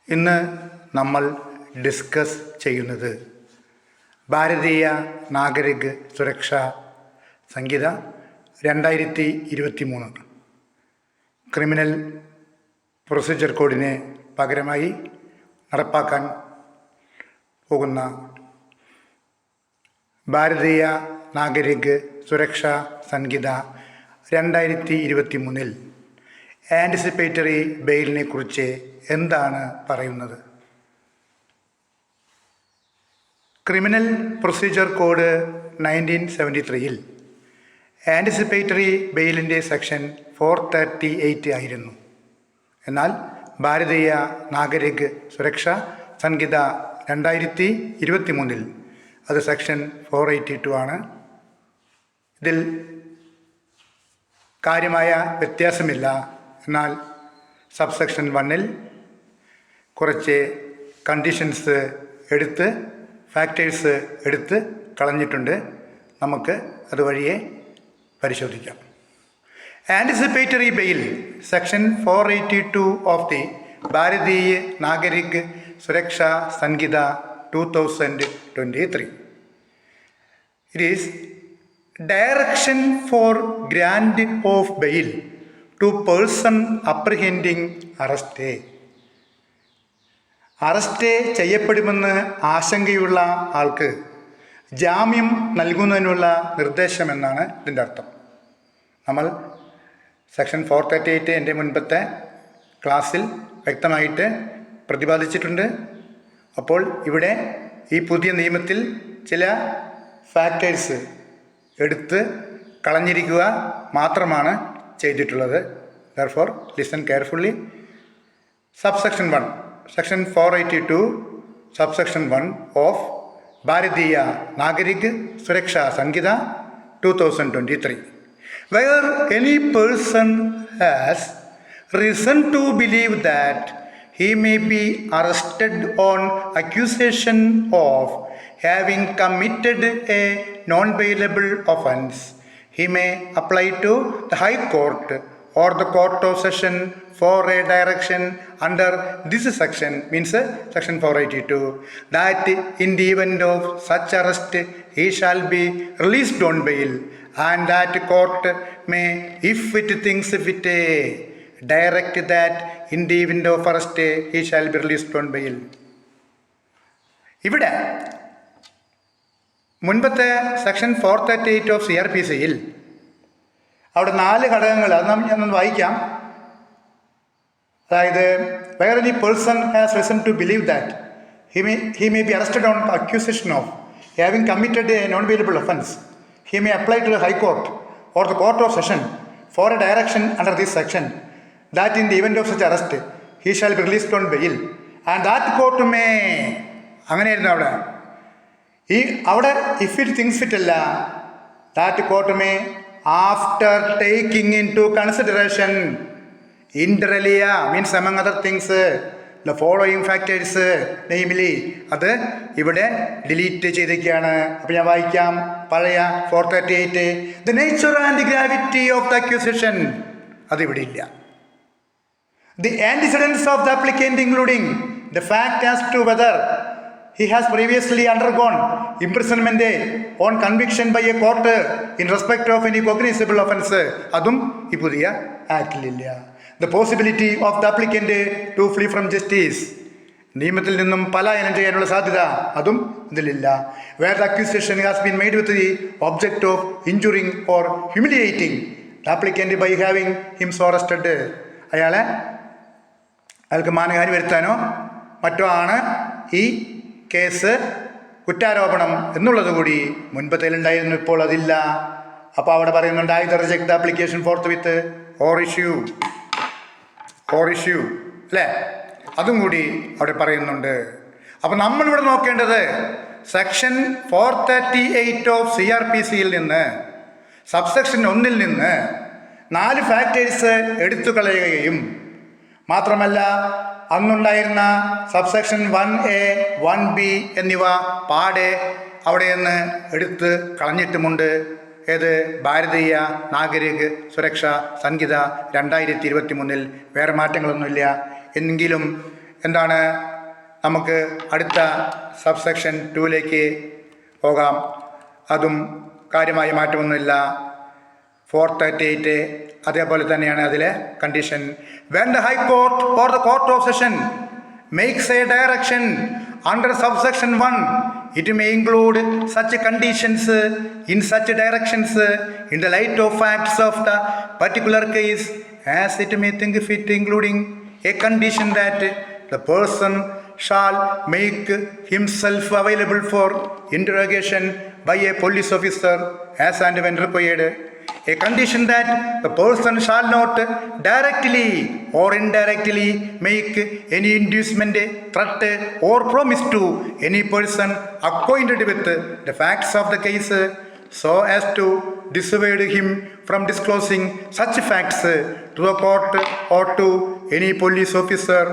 ഇന്ന് നമ്മൾ ഡിസ്കസ് ചെയ്യുന്നത് ഭാരതീയ നാഗരിക് സുരക്ഷാ സംഹിത 2023 ക്രിമിനൽ പ്രൊസീജിയർ കോഡിന് പകരമായി നടപ്പാക്കാൻ പോകുന്ന ഭാരതീയ നാഗരിക് സുരക്ഷാ സംഹിത 2023 ആൻറ്റിസിപ്പേറ്ററി ബെയിലിനെ കുറിച്ച് എന്താണ് പറയുന്നത്? ക്രിമിനൽ പ്രൊസീജിയർ കോഡ് 1973 ആൻറ്റിസിപ്പേറ്ററി ബെയിലിൻ്റെ സെക്ഷൻ 438 ആയിരുന്നു. എന്നാൽ ഭാരതീയ നാഗരിക് സുരക്ഷാ സംഹിത 2023 അത് സെക്ഷൻ 482 ആണ്. ഇതിൽ കാര്യമായ വ്യത്യാസമില്ല. എന്നാൽ സബ്സെക്ഷൻ 1 കുറച്ച് കണ്ടീഷൻസ് എടുത്ത് ഫാക്ടേഴ്സ് എടുത്ത് കളഞ്ഞിട്ടുണ്ട്. നമുക്ക് അതുവഴിയെ പരിശോധിക്കാം. Anticipatory bail section 482 of the Bharatiya Nagarik Suraksha Sanhita 2023. It is direction for grant of bail to person apprehending arrest. Arrest ചെയ്യപ്പെടുമെന്ന് ആശങ്കയുള്ള ആൾക്ക് ജാമ്യം നൽകുന്നതിനുള്ള നിർദ്ദേശമെന്നാണ് ഇതിൻ്റെ അർത്ഥം. നമ്മൾ സെക്ഷൻ 438 എൻ്റെ മുൻപത്തെ ക്ലാസ്സിൽ വ്യക്തമായിട്ട് പ്രതിപാദിച്ചിട്ടുണ്ട്. അപ്പോൾ ഇവിടെ ഈ പുതിയ നിയമത്തിൽ ചില ഫാക്ടേഴ്സ് എടുത്ത് കളഞ്ഞിരിക്കുക മാത്രമാണ് ചെയ്തിട്ടുള്ളത്. Therefore, listen carefully. Subsection 1, Section 482, Subsection 1 of Bharatiya Nagarik Suraksha Sanhita 2023. Where any person has reason to believe that he may be arrested on accusation of having committed a non-bailable offence, he may apply to the High Court or the Court of Session for a direction under this section, means section 482, that in the event of such arrest he shall be released on bail, and that court may, if it thinks fit, direct that in the event of arrest he shall be released on bail. ഇവിടെ മുൻപത്തെ section 438 of CRPCയിൽ അവിടെ 4 ഘടകങ്ങൾ, അത് ഞാനൊന്ന് വായിക്കാം. അതായത് where any person has reason to believe that he may be arrested on accusation of having committed a non-bailable offence, he may apply to the High Court or the Court of Session for a direction under this section, that in the event of such arrest he shall be released on bail, and that court may, അങ്ങനെയായിരുന്നു അവിടെ if it thinks fit അല്ല, that court may after taking into consideration inter alia, means among other things the following factors, namely, അത് ഇവിടെ delete ചെയ്തിരിക്കുകയാണ്. അപ്പം ഞാൻ വായിക്കാം പഴയ 438. The nature and gravity of the accusation, അതിവിടെ ഇല്ല. The antecedents of the applicant, including the fact as to whether he has previously undergone imprisonment on conviction by a court in respect of any cognizable offence, അതും ഈ പുതിയ ആക്ടിലില്ല. The possibility of the applicant to flee from justice, നിയമത്തിൽ നിന്നും പലായനം ചെയ്യാനുള്ള സാധ്യത, അതും ഇതിലില്ല. Where the accusation has been made with the object of injuring or humiliating the applicant by having him so arrested, അയാൾക്ക് മാനഹാനി വരുത്താനോ മറ്റോ ആണ് ഈ കേസ് കുറ്റാരോപണം എന്നുള്ളത് കൂടി മുൻപത്തേലുണ്ടായിരുന്നു, ഇപ്പോൾ അതില്ല. അപ്പോൾ അവിടെ പറയുന്നുണ്ട് either reject the application forthwith or issue അല്ലേ, അതും കൂടി അവിടെ പറയുന്നുണ്ട്. അപ്പോൾ നമ്മളിവിടെ നോക്കേണ്ടത് സെക്ഷൻ 438 ഓഫ് CRPCയിൽ നിന്ന് സബ്സെക്ഷൻ 1 നിന്ന് 4 ഫാക്ടേഴ്സ് എടുത്തു കളയുകയും മാത്രമല്ല അന്നുണ്ടായിരുന്ന സബ്സെക്ഷൻ 1A 1B എന്നിവ പാടെ അവിടെ നിന്ന് എടുത്ത് കളഞ്ഞിട്ടുമുണ്ട്. ഏത് ഭാരതീയ നാഗരിക് സുരക്ഷാ സംഹിത 2023 വേറെ മാറ്റങ്ങളൊന്നുമില്ല. എങ്കിലും എന്താണ്, നമുക്ക് അടുത്ത സബ്സെക്ഷൻ 2ലേക്ക് പോകാം. അതും കാര്യമായ മാറ്റമൊന്നുമില്ല. 438 അതേപോലെ തന്നെയാണ് അതിലെ condition. When the high court or the court of session makes a direction under subsection 1, it may include such conditions in such directions in the light of facts of the particular case as it may think fit, including a condition that the person shall make himself available for interrogation by a police officer as and when required. A condition that the person shall not directly or indirectly make any inducement, threat or promise to any person acquainted with the facts of the case so as to dissuade him from disclosing such facts to the court or to any police officer.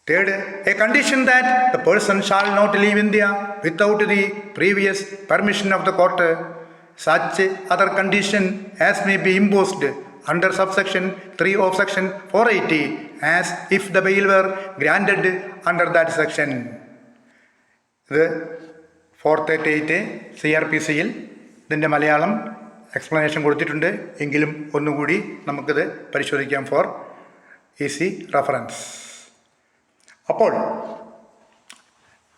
Third, a condition that the person shall not leave India without the previous permission of the court. Such other condition as may be imposed under subsection 3 of section 480 as if the bail were granted under that section. ഇത് 438 CRPCയിൽ ഇതിൻ്റെ Malayalam explanation കൊടുത്തിട്ടുണ്ട്. എങ്കിലും ഒന്നുകൂടി നമുക്കിത് പരിശോധിക്കാം four easy reference. അപ്പോൾ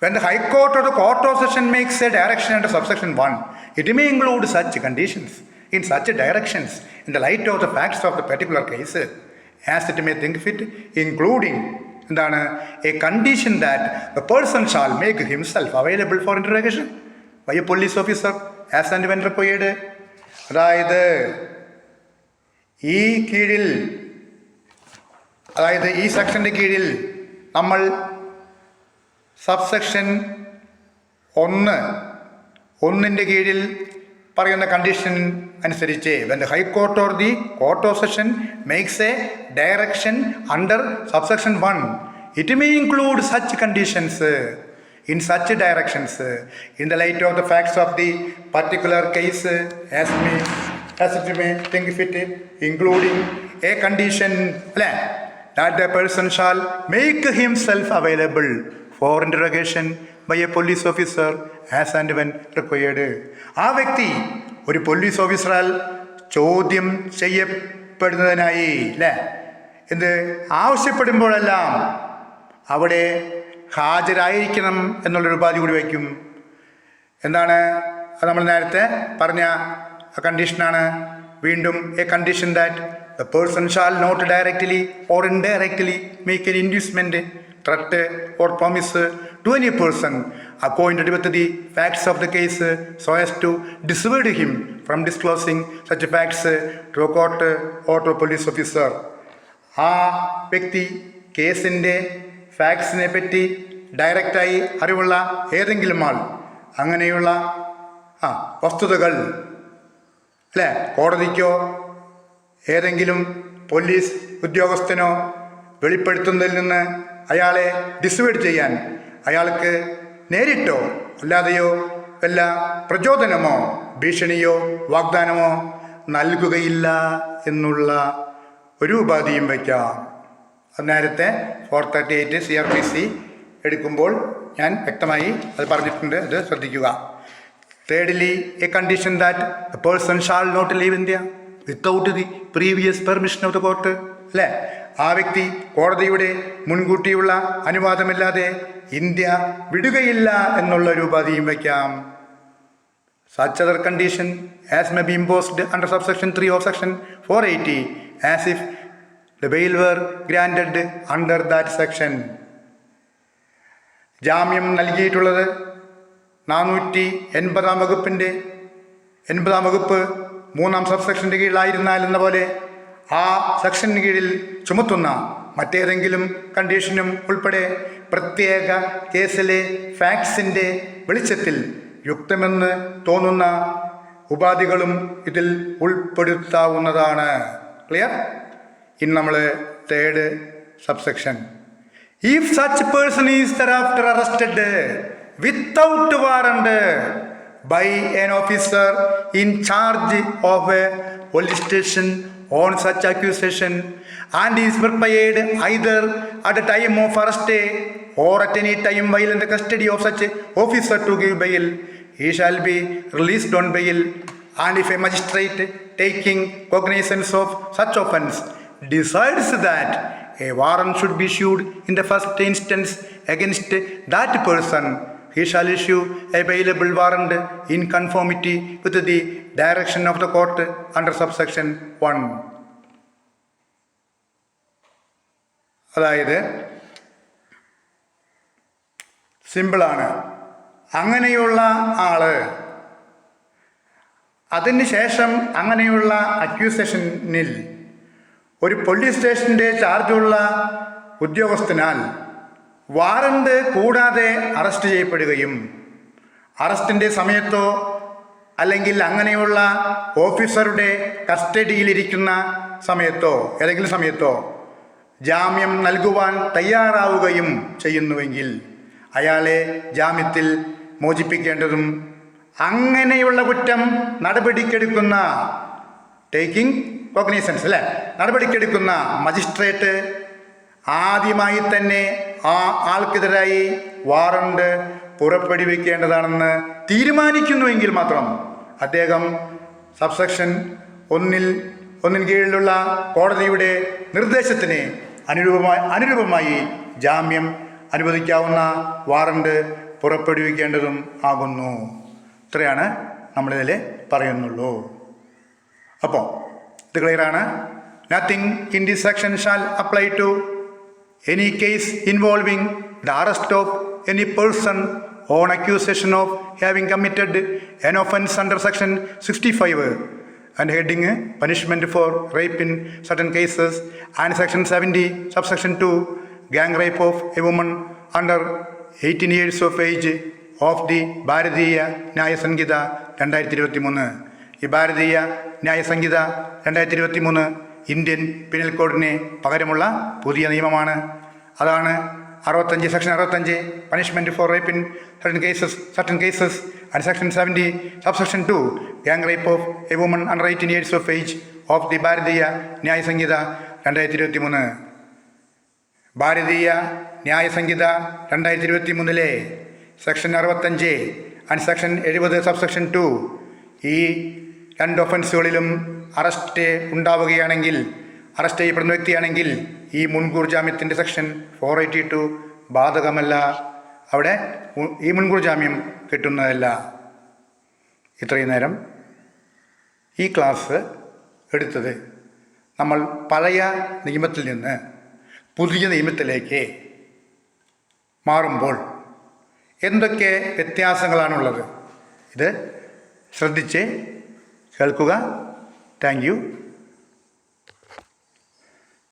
when the High Court or the Court of Session makes a direction under subsection 1, it may include such conditions in such directions in the light of the facts of the particular case as it may think fit, including എന്താണ്, a condition that the person shall make himself available for interrogation by a police officer as and when required. അതായത് ഈ സെക്ഷൻ്റെ കീഴിൽ നമ്മൾ subsection 1 കീഴിൽ പറയുന്ന condition അനുസരിച്ച് when the High Court or the Court of Session makes a direction under subsection 1, it may include such conditions in such directions in the light of the facts of the particular case as it may think fit, including a condition that the person shall make himself available for interrogation by a police officer as and when required. ആ വ്യക്തി ഒരു police ഓഫീസറാൽ ചോദ്യം ചെയ്യപ്പെടുന്നതിനായി ആവശ്യപ്പെടുമ്പോഴെല്ലാം അവിടെ ഹാജരായിരിക്കണം എന്നുള്ളൊരു ഉപാധി കൂടി വയ്ക്കും. എന്താണ് അത്? നമ്മൾ നേരത്തെ പറഞ്ഞ ആ കണ്ടീഷനാണ്. വീണ്ടും A condition that the person shall not directly or indirectly make an inducement, threat or promise to any person acquainted with the facts of the case so as to dissuade him from disclosing such facts to a court or to a police officer. ആ വ്യക്തി കേസിൻ്റെ ഫാക്ട്സിനെ പറ്റി ഡയറക്റ്റായി അറിവുള്ള ഏതെങ്കിലും ആൾ അങ്ങനെയുള്ള വസ്തുതകൾ കോടതിക്കോ ഏതെങ്കിലും police ഉദ്യോഗസ്ഥനോ വെളിപ്പെടുത്തുന്നതിൽ നിന്ന് അയാളെ ഡിസ്വേഡ് ചെയ്യാൻ അയാൾക്ക് നേരിട്ടോ അല്ലാതെയോ വല്ല പ്രചോദനമോ ഭീഷണിയോ വാഗ്ദാനമോ നൽകുകയില്ല എന്നുള്ള ഒരു ഉപാധിയും വയ്ക്കാം. അത് നേരത്തെ 438 CRPC എടുക്കുമ്പോൾ ഞാൻ വ്യക്തമായി അത് പറഞ്ഞിട്ടുണ്ട്. അത് ശ്രദ്ധിക്കുക. Thirdly, a condition that a person shall not leave India without the previous permission of the court. അല്ലേ? ആ വ്യക്തി കോടതിയുടെ മുൻകൂട്ടിയുള്ള അനുവാദമില്ലാതെ ഇന്ത്യ വിടുകയില്ല എന്നുള്ളൊരു ഉപാധിയും വയ്ക്കാം. Such other condition as may be imposed under subsection 3 of section 480 as if the bail were granted under that section. ജാമ്യം നൽകിയിട്ടുള്ളത് 480 വകുപ്പിൻ്റെ 80 വകുപ്പ് 3 സബ്സെക്ഷൻ്റെ കീഴിലായിരുന്നാൽ എന്ന പോലെ ആ സെക്ഷന് കീഴിൽ ചുമത്തുന്ന മറ്റേതെങ്കിലും കണ്ടീഷനും ഉൾപ്പെടെ പ്രത്യേക കേസിലെ ഫാക്ട്സിൻ്റെ വെളിച്ചത്തിൽ യുക്തമെന്ന് തോന്നുന്ന ഉപാധികളും ഇതിൽ ഉൾപ്പെടുത്താവുന്നതാണ്. ക്ലിയർ? ഇനി നമ്മൾ third subsection. If such person is thereafter arrested without warrant by an officer in charge of a police station on such accusation and is prepared either at the time of arrest or at any time while in the custody of such officer to give bail, he shall be released on bail. And if a magistrate taking cognizance of such offence decides that a warrant should be issued in the first instance against that person, he shall issue a bailable warrant in conformity with the direction of the court under subsection 1. അതായത് സിമ്പിളാണ്. അങ്ങനെയുള്ള ആള് അതിന് ശേഷം അങ്ങനെയുള്ള അക്യൂസേഷനിൽ ഒരു police സ്റ്റേഷൻ്റെ ചാർജുള്ള ഉദ്യോഗസ്ഥനാൽ വാറണ്ട് കൂടാതെ അറസ്റ്റ് ചെയ്യപ്പെടുകയും അറസ്റ്റിൻ്റെ സമയത്തോ അല്ലെങ്കിൽ അങ്ങനെയുള്ള ഓഫീസറുടെ കസ്റ്റഡിയിലിരിക്കുന്ന സമയത്തോ ഏതെങ്കിലും സമയത്തോ ജാമ്യം നൽകുവാൻ തയ്യാറാവുകയും ചെയ്യുന്നുവെങ്കിൽ അയാളെ ജാമ്യത്തിൽ മോചിപ്പിക്കേണ്ടതും അങ്ങനെയുള്ള കുറ്റം നടപടിക്കെടുക്കുന്ന ടേക്കിംഗ് കോഗ്നിസൻസ് അല്ലേ നടപടിക്കെടുക്കുന്ന മജിസ്ട്രേറ്റ് ആദ്യമായി തന്നെ ആ ആൾക്കെതിരായി വാറണ്ട് പുറപ്പെടുവിക്കേണ്ടതാണെന്ന് തീരുമാനിക്കുന്നുവെങ്കിൽ മാത്രം അദ്ദേഹം സബ്സെക്ഷൻ ഒന്നിന് കീഴിലുള്ള കോടതിയുടെ നിർദ്ദേശത്തിന് അനുരൂപമായി ജാമ്യം അനുവദിക്കാവുന്ന വാറണ്ട് പുറപ്പെടുവിക്കേണ്ടതും ആകുന്നു. ഇത്രയാണ് നമ്മളിതിൽ പറയുന്നുള്ളൂ. അപ്പോൾ ഇത് ക്ലിയറാണ്. Nothing in this section shall apply to any case involving the arrest of any person on accusation of having committed an offence under section 65 and heading punishment for rape in certain cases and section 70 subsection 2 gang rape of a woman under 18 years of age of the ഭാരതീയ ന്യായ സംഹിത 2023. ഈ ഭാരതീയ ന്യായ സംഹിത 2023 Indian penal കോഡിന് പകരമുള്ള പുതിയ നിയമമാണ്. അതാണ് 65 section 65 punishment four rape in certain cases and section 70 subsection 2 gang rape of a woman under 18 years of age of the ഭാരതീയ ന്യായ സംഹിത 2023. ഭാരതീയ ന്യായ സംഹിത 2023 section 65 and section 70 subsection 2 ഈ രണ്ട് ഒഫൻസുകളിലും അറസ്റ്റ് ഉണ്ടാവുകയാണെങ്കിൽ അറസ്റ്റ് ചെയ്യപ്പെടുന്ന വ്യക്തിയാണെങ്കിൽ ഈ മുൻകൂർ ജാമ്യത്തിൻ്റെ സെക്ഷൻ 482 ബാധകമല്ല. അവിടെ ഈ മുൻകൂർ ജാമ്യം കിട്ടുന്നതല്ല. ഇത്രയും നേരം ഈ ക്ലാസ് എടുത്തത് നമ്മൾ പഴയ നിയമത്തിൽ നിന്ന് പുതിയ നിയമത്തിലേക്ക് മാറുമ്പോൾ എന്തൊക്കെ വ്യത്യാസങ്ങളാണുള്ളത് ഇത് ശ്രദ്ധിച്ച് കേൾക്കുക. Thank you.